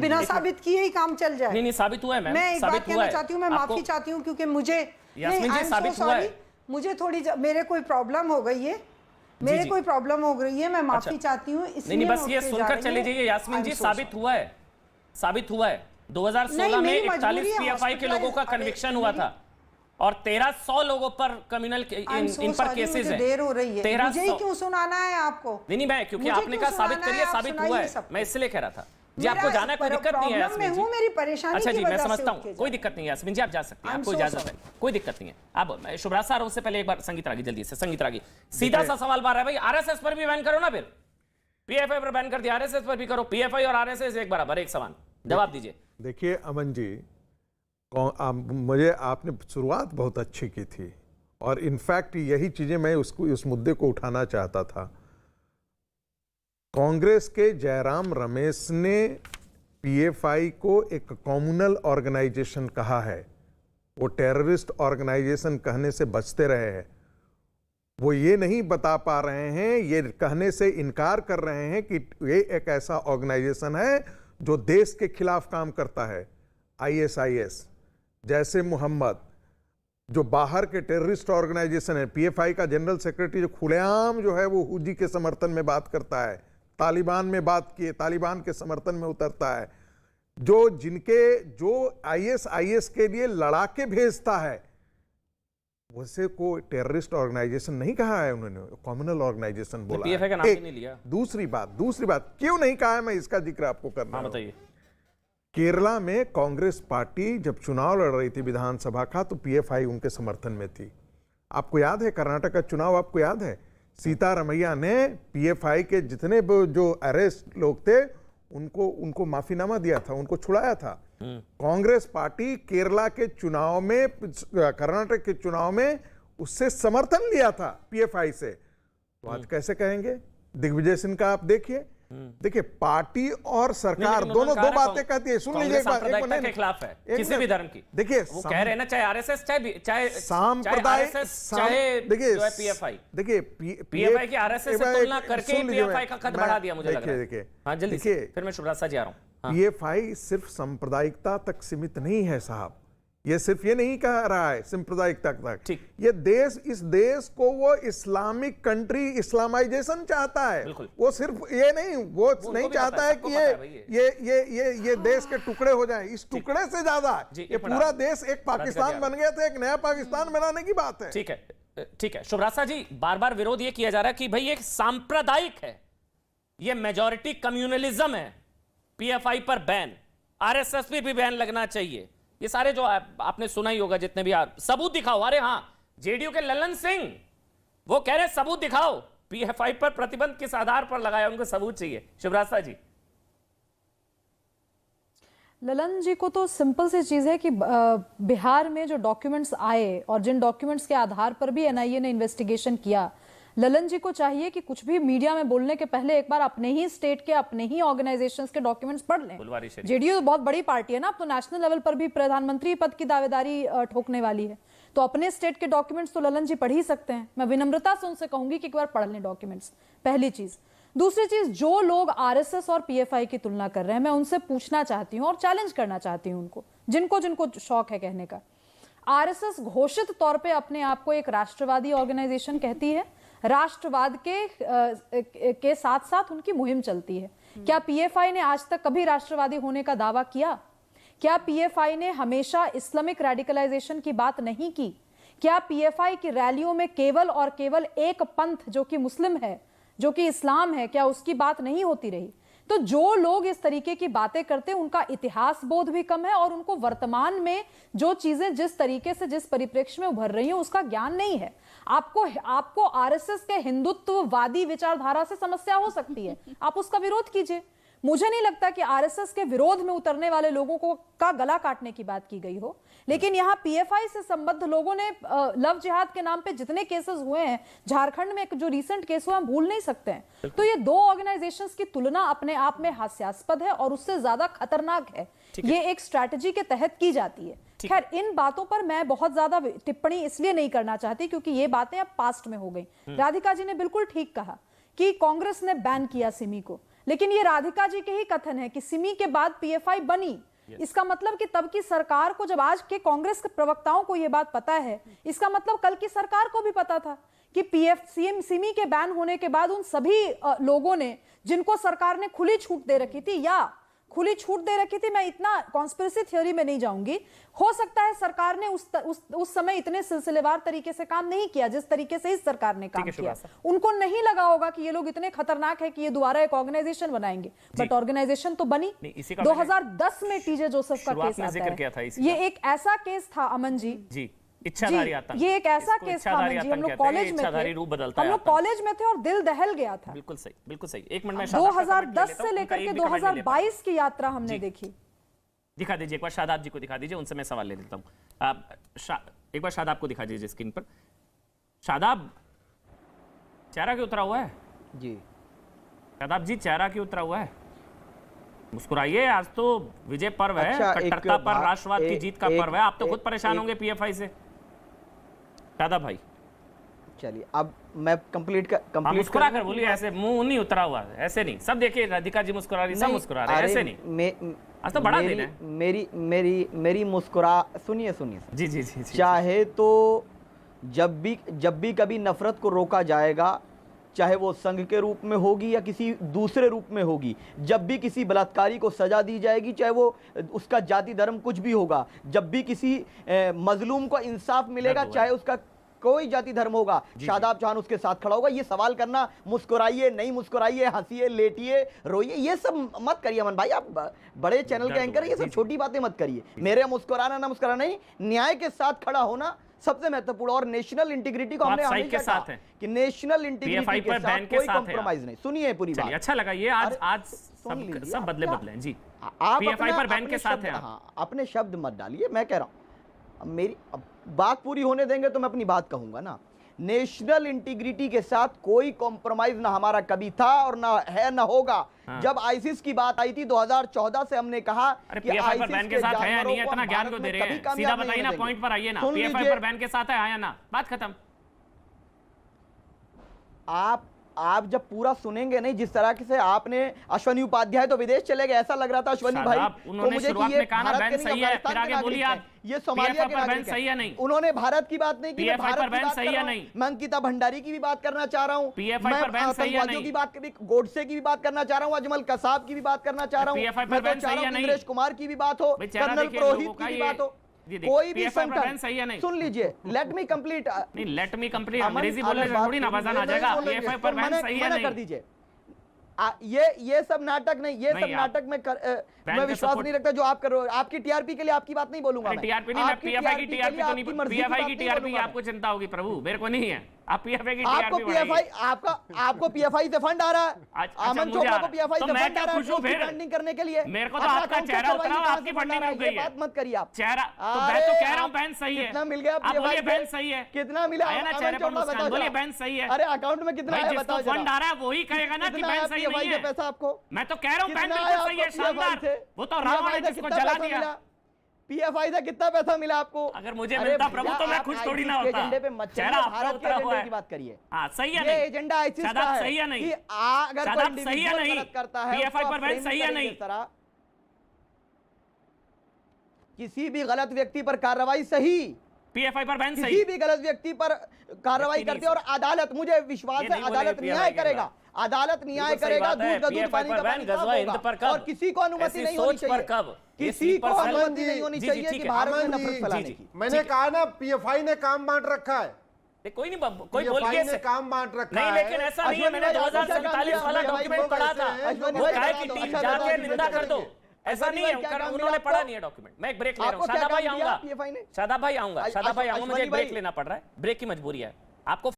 बिना साबित किए ही काम चल जाए। नहीं साबित हुआ है मैम, मैं एक बात कहना चाहती हूँ, मैं माफी चाहती हूँ क्योंकि मुझे यास्मीन जी साबित हुआ है, मुझे थोड़ी मेरे कोई प्रॉब्लम हो गई है, मेरे कोई प्रॉब्लम हो गई है, मैं माफी चाहती हूँ। नहीं बस ये सुनकर चले जाइए यास्मीन जी, साबित हुआ है, साबित हुआ है। 2016 में 41 पीएफआई के लोगों का कन्विक्शन हुआ था और 1300 लोगों पर कम्युनल इन पर केसेस हैं। देर हो रही है, मुझे ही क्यों सुनाना है आपको? नहीं मैं क्योंकि आपने कहा साबित करिए, साबित हुआ है, मैं इसलिए कह रहा था जी। आपको जाना है, कोई दिक्कत नहीं है यास्मीन जी, मेरी परेशानी अच्छा जी मैं समझता हूँ, कोई दिक्कत नहीं है यास्मीन जी, आप जा सकते हैं, आपको इजाजत है, कोई दिक्कत नहीं है। अब शुभराज सर उससे पहले एक बार संगीत रागी, जल्दी से संगीत रागी, सीधा सा सवाल बार है भाई, आरएसएस पर भी बैन करो ना, फिर पीएफआई पर बैन कर दिया, आरएसएस पर भी करो, पीएफआई और आरएसएस एक बराबर, एक समान, जवाब दीजिए। देखिए अमन जी, मुझे आपने शुरुआत बहुत अच्छी की थी और इनफैक्ट यही चीजें मैं उस मुद्दे को उठाना चाहता था। कांग्रेस के जयराम रमेश ने पीएफआई को एक कम्युनल ऑर्गेनाइजेशन कहा है, वो टेररिस्ट ऑर्गेनाइजेशन कहने से बचते रहे हैं। वो ये नहीं बता पा रहे हैं, ये कहने से इनकार कर रहे हैं कि ये एक ऐसा ऑर्गेनाइजेशन है जो देश के खिलाफ काम करता है। आईएसआईएस जैसे मोहम्मद जो बाहर के टेररिस्ट ऑर्गेनाइजेशन है, पीएफआई का जनरल सेक्रेटरी जो खुलेआम जो है वो हुजी के समर्थन में बात करता है, तालिबान में बात किए, तालिबान के समर्थन में उतरता है, जो आईएसआईएस के लिए लड़ाके भेजता है, वैसे को टेररिस्ट ऑर्गेनाइजेशन नहीं कहा है उन्होंने, कम्युनल ऑर्गेनाइजेशन बोला। पीएफआई का नाम ही नहीं लिया। दूसरी बात क्यों नहीं कहा है, मैं इसका जिक्र आपको करना है। बताइए। केरला में कांग्रेस पार्टी जब चुनाव लड़ रही थी विधानसभा का, तो पीएफआई उनके समर्थन में थी। आपको याद है कर्नाटक का चुनाव, आपको याद है सीतारमैया ने पीएफआई के जितने जो अरेस्ट लोग थे उनको माफीनामा दिया था, उनको छुड़ाया था। कांग्रेस पार्टी केरला के चुनाव में, कर्नाटक के चुनाव में उससे समर्थन लिया था पीएफआई से। तो आज कैसे कहेंगे? दिग्विजय सिंह का आप देखिए पार्टी और सरकार दोनों दो बातें कहती है। सुन लीजिए, सांप्रदायिकता के खिलाफ है किसी भी धर्म की। देखिए वो कह रहे हैं ना, चाहे आरएसएस चाहे सांप्रदायिक, चाहे जो है पीएफआई, देखिए पीएफआई की आरएसएस से तुलना करके पीएफआई का कद बढ़ा दिया मुझे लग रहा है। देखिए हाँ जल्दी से, फिर मैं शुभराज जी आ रहा हूँ। पीएफआई सिर्फ सांप्रदायिकता तक सीमित नहीं है साहब, ये सिर्फ ये नहीं कह रहा है सांप्रदायिकता तक, ये इस देश को वो इस्लामिक कंट्री, इस्लामाइजेशन चाहता है। वो सिर्फ ये नहीं, वो नहीं चाहता है कि ये देश के टुकड़े हो जाएं। इस टुकड़े से ज्यादा ये पूरा देश एक पाकिस्तान बन गया था, एक नया पाकिस्तान बनाने की बात है। ठीक है शुभराज जी, बार बार विरोध ये किया जा रहा है कि भाई ये सांप्रदायिक है, ये मेजॉरिटी कम्युनलिज्म है, पीएफआई पर बैन, आरएसएस पे भी बैन लगना चाहिए। ये सारे जो आपने सुना ही होगा, जितने भी सबूत दिखाओ। अरे हाँ, जेडीयू के ललन सिंह वो कह रहे सबूत दिखाओ, पीएफआई पर प्रतिबंध किस आधार पर लगाया, उनको सबूत चाहिए। शिवराज जी। ललन जी को तो सिंपल सी चीज है कि बिहार में जो डॉक्यूमेंट्स आए और जिन डॉक्यूमेंट्स के आधार पर भी एनआईए ने इन्वेस्टिगेशन किया, ललन जी को चाहिए कि कुछ भी मीडिया में बोलने के पहले एक बार अपने ही स्टेट के, अपने ही ऑर्गेनाइजेशंस के डॉक्यूमेंट्स पढ़ लें। जेडीयू तो बहुत बड़ी पार्टी है ना, अब तो नेशनल लेवल पर भी प्रधानमंत्री पद की दावेदारी ठोकने वाली है, तो अपने स्टेट के डॉक्यूमेंट्स तो ललन जी पढ़ ही सकते हैं। मैं विनम्रता से उनसे कहूंगी कि एक बार पढ़ लें डॉक्यूमेंट्स, पहली चीज। दूसरी चीज, जो लोग आरएसएस और पीएफआई की तुलना कर रहे हैं, मैं उनसे पूछना चाहती हूँ और चैलेंज करना चाहती हूँ उनको, जिनको शौक है कहने का। आरएसएस घोषित तौर पर अपने आप को एक राष्ट्रवादी ऑर्गेनाइजेशन कहती है, राष्ट्रवाद के साथ साथ उनकी मुहिम चलती है। क्या पीएफआई ने आज तक कभी राष्ट्रवादी होने का दावा किया? क्या पीएफआई ने हमेशा इस्लामिक रेडिकलाइजेशन की बात नहीं की? क्या पीएफआई की रैलियों में केवल और केवल एक पंथ जो कि मुस्लिम है, जो कि इस्लाम है, क्या उसकी बात नहीं होती रही? तो जो लोग इस तरीके की बातें करते हैं, उनका इतिहास बोध भी कम है और उनको वर्तमान में जो चीजें जिस तरीके से, जिस परिप्रेक्ष्य में उभर रही हैं, उसका ज्ञान नहीं है। आपको आरएसएस के हिंदुत्ववादी विचारधारा से समस्या हो सकती है, आप उसका विरोध कीजिए। मुझे नहीं लगता कि आरएसएस के विरोध में उतरने वाले लोगों को का गला काटने की बात की गई हो, लेकिन यहाँ पीएफआई से संबद्ध लोगों ने लव जिहाद के नाम पे जितने केसेस हुए हैं, झारखंड में एक जो रीसेंट केस हुआ, हम भूल नहीं सकते हैं। तो ये दो ऑर्गेनाइजेशंस की तुलना अपने आप में हास्यास्पद है और उससे ज्यादा खतरनाक है। ये एक स्ट्रैटेजी के तहत की जाती है। खैर, इन बातों पर मैं बहुत ज्यादा टिप्पणी इसलिए नहीं करना चाहती क्योंकि ये बातें अब पास्ट में हो गई। राधिका जी ने बिल्कुल ठीक कहा कि कांग्रेस ने बैन किया सिमी को, लेकिन ये राधिका जी के ही कथन है कि सिमी के बाद पीएफआई बनी। इसका मतलब कि तब की सरकार को, जब आज के कांग्रेस के प्रवक्ताओं को यह बात पता है, इसका मतलब कल की सरकार को भी पता था कि सिमी के बैन होने के बाद उन सभी लोगों ने, जिनको सरकार ने खुली छूट दे रखी थी मैं इतना कॉन्स्पिरेसी थ्योरी में नहीं जाऊंगी, हो सकता है सरकार ने उस समय इतने सिलसिलेवार तरीके से काम नहीं किया जिस तरीके से इस सरकार ने काम किया। उनको नहीं लगा होगा कि ये लोग इतने खतरनाक है कि ये दोबारा एक ऑर्गेनाइजेशन बनाएंगे, बट ऑर्गेनाइजेशन तो बनी। 2010 में टीजे जोसेफ का केस आता है। ये एक ऐसा केस था अमन जी, इच्छाधारी आतंक, ये एक ऐसा केस था जी, हम लोग कॉलेज में थे और दिल दहल गया था। बिल्कुल सही। एक मिनट में 2010 से लेकर के 2022 की यात्रा हमने देखी। दिखा दीजिए एक बार, शादाब जी को दिखा दीजिए, उनसे मैं सवाल ले लेता हूं। एक बार शादाब को दिखा दीजिए स्क्रीन पर। शादाब, चेहरा क्यों उतरा हुआ है जी? शादाब जी, चेहरा क्यों उतरा हुआ है? मुस्कुराइए, आज तो विजय पर्व है, कट्टरता पर राष्ट्रवाद की जीत का पर्व है। आप तो खुद परेशान होंगे पीएफआई से। शादाब भाई चलिए, अब मैं कंप्लीट मुस्कुरा कर बोलिए, ऐसे मुंह नहीं उतरा हुआ है, ऐसे नहीं। सब देखिए, राधिका जी मुस्कुरा रही, सब मुस्कुरा रहे, ऐसे नहीं। आज तो बड़ा दिन है। मेरी मुस्कुरा सुनिए जी। चाहे तो जब भी कभी नफरत को रोका जाएगा, चाहे वो संघ के रूप में होगी या किसी दूसरे रूप में होगी, जब भी किसी बलात्कारी को सजा दी जाएगी, चाहे वो उसका जाति धर्म कुछ भी होगा, जब भी किसी मजलूम को इंसाफ मिलेगा, चाहे उसका कोई जाति धर्म होगा, शादाब चौहान उसके साथ खड़ा होगा। ये सवाल करना, मुस्कुराइए नहीं मुस्कुराइए, हंसिए लेटिए रोइए, ये सब मत करिए अमन भाई। आप बड़े चैनल के एंकर, ये सब छोटी बातें मत करिए। मेरे मुस्कुराना ना मुस्कुराना नहीं, न्याय के साथ खड़ा होना सबसे महत्वपूर्ण। और नेशनल इंटीग्रिटी को हमने हमेशा कहा कि नेशनल इंटीग्रिटी के साथ कोई कॉम्प्रोमाइज नहीं। सुनिए पूरी बात। अच्छा लगा ये, आज सब बदले जी। आप पीएफआई पर बैन के साथ हैं। अपने शब्द मत डालिए, मैं कह रहा हूं, मेरी बात पूरी होने देंगे तो मैं अपनी बात कहूंगा ना। नेशनल इंटीग्रिटी के साथ कोई कॉम्प्रोमाइज ना हमारा कभी था और ना है ना होगा। जब आईसिस की बात आई थी 2014 से हमने कहा कि आईसिस बैन के साथ है या नहीं है, इतना ज्ञान को दे रहे हैं। सीधा बताइए ना, पॉइंट पर आइए ना। पीएफआई पर बैन के साथ है आया ना, बात खत्म। आप जब पूरा सुनेंगे नहीं, जिस तरह से आपने अश्वनी उपाध्याय तो विदेश चले गए, ऐसा लग रहा था अश्वनी भाई तो मुझे कि ये भारत के नहीं, फिर आगे बोलिए आप, ये सोमालिया के नागरिक सही है नहीं। उन्होंने भारत की बात नहीं की, भारत की बात सही है नहीं। मैं अंकिता भंडारी की भी बात करना चाह रहा हूं, आतंकवादियों की बात, गोडसे की भी बात करना चाह रहा हूं, अजमल कसाब की भी बात करना चाह रहा हूं, इंद्रेश कुमार की भी बात हो, कर्नल पुरोहित की भी बात हो, कोई भी संगठन सही है नहीं। सुन लीजिए, लेट मी कंप्लीट। नहीं, लेट मी कंप्लीट अंग्रेजी बोलने से थोड़ी ना वजन आ जाएगा। पीएफआई पर बैन सही है नहीं कर दीजिए। ये सब नाटक नहीं, ये सब नाटक मैं विश्वास नहीं रखता जो आप कर रहे हो। आपकी टीआरपी के लिए आपकी बात नहीं बोलूंगा मैं। टीआरपी नहीं, मैं पीएफआई की टीआरपी तो नहीं, पीएफआई की टीआरपी आपको चिंता होगी प्रभु, मेरे को नहीं है। आप पीएफआई की टीआरपी, आपको पीएफआई से फंड आ रहा है, अमन चोपड़ा को पीएफआई से फंड आ रहा है ब्रांडिंग करने के लिए। मेरे को तो आपका चेहरा उतरा, आपकी फंडिंग हो गई है। बात मत करिए आप। चेहरा तो मैं तो कह रहा हूं बैन सही है। कितना मिल गया? आप बोलिए बैन सही है। कितना मिला? आया ना चेहरे पर मुस्कान, बोलिए बैन सही है। अरे अकाउंट में कितना है बताओ। फंड आ रहा है वही कहेगा ना कि बैन सही नहीं है। पैसा आपको मैं तो कह रहा हूं बैन बिल्कुल सही है, शानदार। वो तो रावण ने जिसको जला दिया। पीएफआई से कितना पैसा मिला आपको? अगर मुझे मिलता प्रभु तो मैं खुश थोड़ी ना होता। एजेंडे पे मत चढ़िए, भारत के एजेंडे की बात करिए। हां सही है ये नहीं, एजेंडा आईसीस का है। सही है नहीं कि अगर कोई इंडिविजुअल गलत करता है, पीएफआई पर बैन सही है नहीं। किसी भी गलत व्यक्ति पर कार्रवाई सही, पीएफआई पर बैन सही, किसी भी गलत व्यक्ति पर कार्रवाई करती है और अदालत, मुझे विश्वास है अदालत न्याय करेगा, अदालत न्याय करेगा। दूध का दूध, पानी का पानी होगा। और किसी को अनुमति नहीं होनी चाहिए, किसी को अनुमति नहीं होनी चाहिए कि भारत में नफरत फैलाने की। मैंने कहा ना, पीएफआई ने काम बांट रखा है। कोई नहीं, कोई बोल के काम बांट रखा नहीं, लेकिन ऐसा नहीं है। मैंने 2047 वाला डॉक्यूमेंट पढ़ा था, वो कहे कि टीम जाके निंदा कर दो, ऐसा नहीं है। उन्होंने पढ़ा नहीं है डॉक्यूमेंट। मैं एक ब्रेक ले रहा हूं। शादाब भाई आऊंगा, शादाब भाई आऊंगा, शादाब भाई आऊंगा, मुझे एक ब्रेक लेना पड़ रहा है, ब्रेक की मजबूरी है। आपको